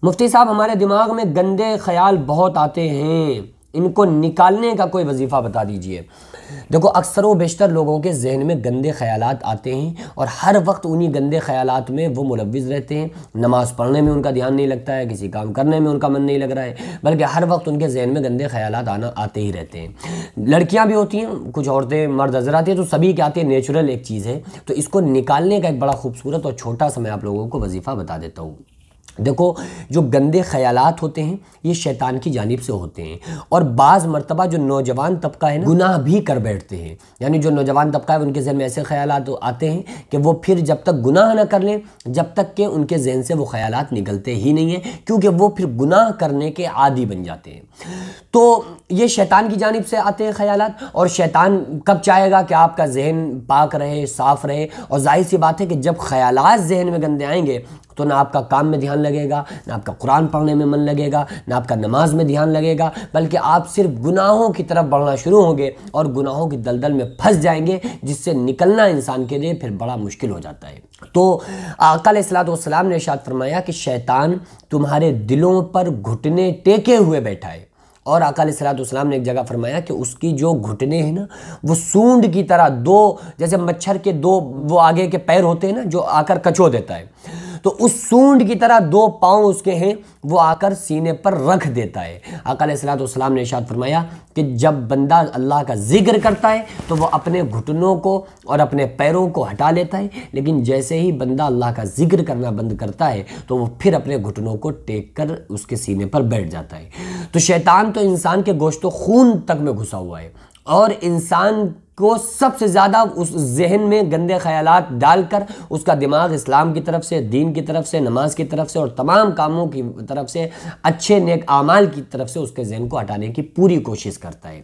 مفتی صاحب ہمارے دماغ میں گندے خیال بہت آتے ہیں، ان کو نکالنے کا کوئی وظیفہ بتا دیجئے۔ دیکھو اکثر و بیشتر لوگوں کے ذہن میں گندے خیالات آتے ہیں اور ہر وقت انہی گندے خیالات میں وہ ملوث رہتے ہیں۔ نماز پڑھنے میں ان کا دھیان نہیں لگتا ہے، کسی کام کرنے میں ان کا من نہیں لگ رہا ہے، بلکہ ہر وقت ان کے ذہن میں گندے خیالات آتے ہی رہتے ہیں۔ لڑکیاں بھی ہوتی ہیں، کچھ عورتیں مرد حضرات ہیں، تو سبھی کے آتے ہیں، نیچرل ایک چیز ہے۔ تو اس کو نکالنے کا ایک بڑا خوبصورت اور چھوٹا سا میں آپ لوگوں کو وظیفہ بتا دیتا ہوں۔ دیکھو جو گندے خیالات ہوتے ہیں یہ شیطان کی جانب سے ہوتے ہیں، اور بعض مرتبہ جو نوجوان طبقہ ہے نا گناہ بھی کر بیٹھتے ہیں، یعنی جو نوجوان طبقہ ہے ان کے ذہن میں ایسے خیالات آتے ہیں کہ وہ پھر جب تک گناہ نہ کر لیں جب تک کہ ان کے ذہن سے وہ خیالات نکلتے ہی نہیں ہیں، کیونکہ وہ پھر گناہ کرنے کے عادی بن جاتے ہیں۔ تو یہ شیطان کی جانب سے آتے ہیں خیالات، اور شیطان کب چاہے گا کہ آپ کا ذہن پاک رہے، صاف رہے، اور ظاہر سی بات ہے کہ جب خیالات ذہن میں گندے آئیں گے تو نہ آپ کا کام میں دھیان لگے گا، نہ آپ کا قرآن پڑھنے میں من لگے گا، نہ آپ کا نماز میں دھیان لگے گا، بلکہ آپ صرف گناہوں کی طرف بڑھنا شروع ہوں گے اور گناہوں کی دلدل میں پھنس جائیں گے، جس سے نکلنا انسان کے لیے پھر بڑا مشکل ہو جاتا ہے۔ تو آقا علیہ الصلوۃ نے ارشاد فرمایا کہ شیطان تمہارے دلوں پر گھٹنے ٹیکے ہوئے بیٹھا ہے، اور آقا علیہ الصلوۃ نے ایک جگہ فرمایا کہ اس کی جو گھٹنے ہیں نا وہ سونڈ کی طرح، دو جیسے مچھر کے دو وہ آگے کے پیر ہوتے ہیں نا جو آ کر کچو دیتا ہے، تو اس سونڈ کی طرح دو پاؤں اس کے ہیں، وہ آ کر سینے پر رکھ دیتا ہے۔ آقا علیہ الصلوۃ نے ارشاد فرمایا کہ جب بندہ اللہ کا ذکر کرتا ہے تو وہ اپنے گھٹنوں کو اور اپنے پیروں کو ہٹا لیتا ہے، لیکن جیسے ہی بندہ اللہ کا ذکر کرنا بند کرتا ہے تو وہ پھر اپنے گھٹنوں کو ٹیک کر اس کے سینے پر بیٹھ جاتا ہے۔ تو شیطان تو انسان کے گوشت و خون تک میں گھسا ہوا ہے، اور انسان کو سب سے زیادہ اس ذہن میں گندے خیالات ڈال کر اس کا دماغ اسلام کی طرف سے، دین کی طرف سے، نماز کی طرف سے اور تمام کاموں کی طرف سے، اچھے نیک اعمال کی طرف سے اس کے ذہن کو ہٹانے کی پوری کوشش کرتا ہے۔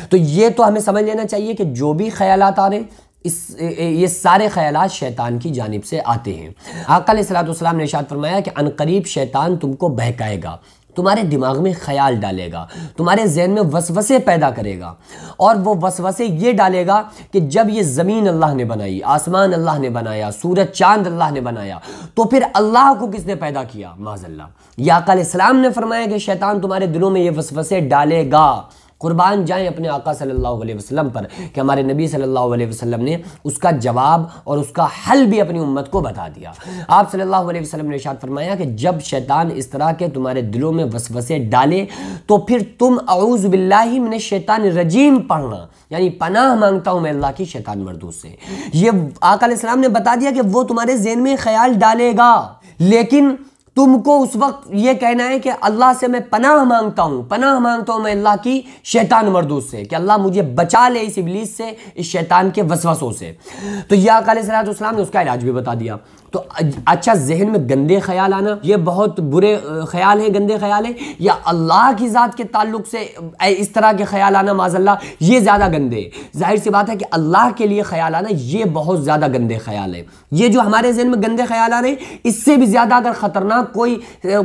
تو یہ تو ہمیں سمجھ لینا چاہیے کہ جو بھی خیالات آ رہے ہیں یہ سارے خیالات شیطان کی جانب سے آتے ہیں۔ آقا علیہ السلام نے ارشاد فرمایا کہ عنقریب شیطان تم کو بہکائے گا، تمہارے دماغ میں خیال ڈالے گا، تمہارے ذہن میں وسوسے پیدا کرے گا، اور وہ وسوسے یہ ڈالے گا کہ جب یہ زمین اللہ نے بنائی، آسمان اللہ نے بنایا، سورج چاند اللہ نے بنایا، تو پھر اللہ کو کس نے پیدا کیا؟ معاذ اللہ۔ یہ آقا علیہ السلام نے فرمایا کہ شیطان تمہارے دلوں میں یہ وسوسے ڈالے گا۔ قربان جائیں اپنے آقا صلی اللہ علیہ وسلم پر کہ ہمارے نبی صلی اللہ علیہ وسلم نے اس کا جواب اور اس کا حل بھی اپنی امت کو بتا دیا۔ آپ صلی اللہ علیہ وسلم نے ارشاد فرمایا کہ جب شیطان اس طرح کے تمہارے دلوں میں وسوسے ڈالے تو پھر تم اعوذ باللہ من الشیطان الرجیم پڑھنا، یعنی پناہ مانگتا ہوں میں اللہ کی شیطان مردود سے۔ یہ آقا علیہ السلام نے بتا دیا کہ وہ تمہارے ذہن میں خیال ڈالے گا، لیکن تم کو اس وقت یہ کہنا ہے کہ اللہ سے میں پناہ مانگتا ہوں میں اللہ کی شیطان مردود سے، کہ اللہ مجھے بچا لے اس ابلیس سے، اس شیطان کے وسوسوں سے۔ تو یہ آقا علیہ السلام نے اس کا علاج بھی بتا دیا۔ تو اچھا ذہن میں گندے خیال آنا یہ بہت برے خیال ہیں، گندے خیال ہیں، یا اللہ کی ذات کے تعلق سے اس طرح کے خیال آنا معاذ اللہ یہ زیادہ گندے۔ ظاہر سی بات ہے کہ اللہ کے لیے خیال آنا یہ بہت زیادہ گندے خیال ہے۔ یہ جو ہمارے ذہن میں گندے خیال آ رہے ہیں اس سے بھی زیادہ اگر خطرناک کوئی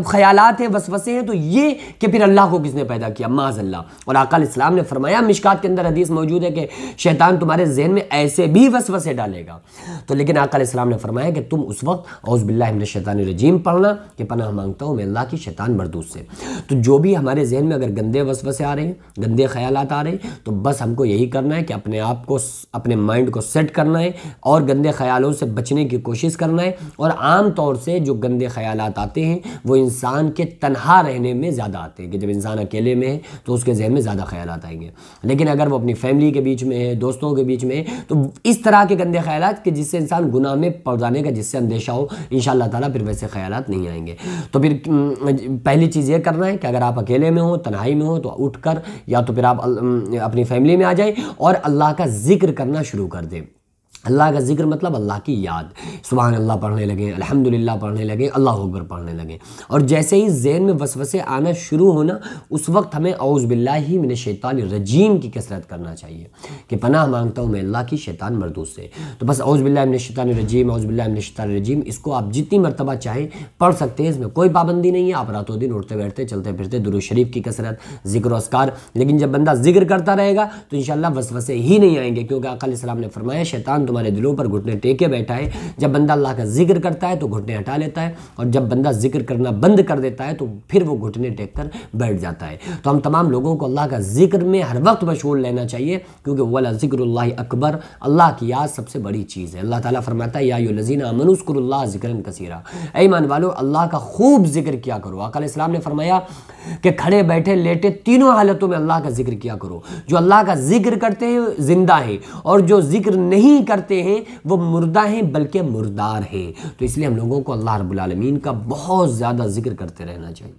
خیالات ہیں، وسوسے ہیں، تو یہ کہ پھر اللہ کو کس نے پیدا کیا؟ معاذ اللہ۔ اور آقا علیہ السلام نے فرمایا، مشکات کے اندر حدیث موجود ہے کہ شیطان تمہارے ذہن میں ایسے بھی وسوسے ڈالے گا۔ تو لیکن آقا علیہ السلام نے فرمایا کہ تم اس وقت اعوذ باللہ من الشیطان الرجیم پڑھنا کہ پناہ مانگتا ہوں میں اللہ کی شیطان مردود سے۔ تو جو بھی ہمارے ذہن میں اگر گندے وسوسے آ رہے ہیں، گندے خیالات آ رہے ہیں، تو بس ہم کو یہی کرنا ہے کہ اپنے آپ کو، اپنے مائنڈ کو سیٹ کرنا ہے اور گندے خیالوں سے بچنے کی کوشش کرنا ہے۔ اور عام طور سے جو گندے خیالات آتے ہیں وہ انسان کے تنہا رہنے میں زیادہ آتے ہیں، کہ جب انسان اکیلے میں ہے تو اس کے ذہن میں زیادہ خیالات آئیں گے، لیکن اگر وہ اپنی فیملی کے بیچ میں ہے، دوستوں کے بیچ میں ہے، تو اس طرح کے گندے خیالات کہ جس سے انسان گناہ میں پڑ جانے کا جس سے اندیشہ ہو، انشاءاللہ تعالیٰ پھر ویسے خیالات نہیں آئیں گے۔ تو پھر پہلی چیز یہ کرنا ہے کہ اگر آپ اکیلے میں ہو، تنہائی میں ہو، تو اٹھ کر یا تو پھر آپ اپنی فیملی میں آ جائیں اور اللہ کا ذکر کرنا شروع کر دیں۔ اللہ کا ذکر مطلب اللہ کی یاد، سبحان اللہ پڑھنے لگیں، الحمدللہ پڑھنے لگیں، اللہ اکبر پڑھنے لگیں۔ اور جیسے ہی ذہن میں وسوسے آنا شروع ہونا، اس وقت ہمیں اعوذ باللہ من الشیطان الرجیم کی کثرت کرنا چاہیے کہ پناہ مانگتا ہوں میں اللہ کی شیطان مردود سے۔ تو بس اعوذ باللہ من الشیطان الرجیم، اعوذ باللہ من الشیطان الرجیم، اس کو آپ جتنی مرتبہ چاہیں پڑھ سکتے ہیں، اس میں کوئی پابندی نہیں ہے۔ آپ راتوں دن اٹھتے بیٹھتے چلتے پھرتے درود شریف کی کثرت، ذکر و اذکار، لیکن جب بندہ ذکر کرتا رہے گا تو انشاءاللہ وسوسے ہی نہیں آئیں گے، کیونکہ آقا علیہ السلام نے فرمایا شیطان تمہارے ہمارے دلوں پر گھٹنے ٹیکے بیٹھا ہے۔ جب بندہ اللہ کا ذکر کرتا ہے تو گھٹنے ہٹا لیتا ہے، اور جب بندہ ذکر کرنا بند کر دیتا ہے تو پھر وہ گھٹنے ٹیک کر بیٹھ جاتا ہے۔ تو ہم تمام لوگوں کو اللہ کا ذکر میں ہر وقت مشغول لینا چاہیے، کیونکہ وَلَذِکْرُ اللَّهِ اکبر، اللہ کی یاد سب سے بڑی چیز ہے۔ اللہ تعالیٰ فرماتا ہے یا ایھا الذین آمنوا اذکروا اللہ ذکرا کثیرا، اے ایمان والو اللہ کا خوب ذکر کیا کرو۔ آقا علیہ السلام نے فرمایا کہ کھڑے بیٹھے لیٹے تینوں حالتوں میں اللہ کا ذکر کیا کرو۔ جو اللہ کا ذکر کرتے ہیں زندہ ہیں، اور جو ذکر نہیں کرتے ہیں وہ مردہ ہیں بلکہ مردار ہیں۔ تو اس لیے ہم لوگوں کو اللہ رب العالمین کا بہت زیادہ ذکر کرتے رہنا چاہیے۔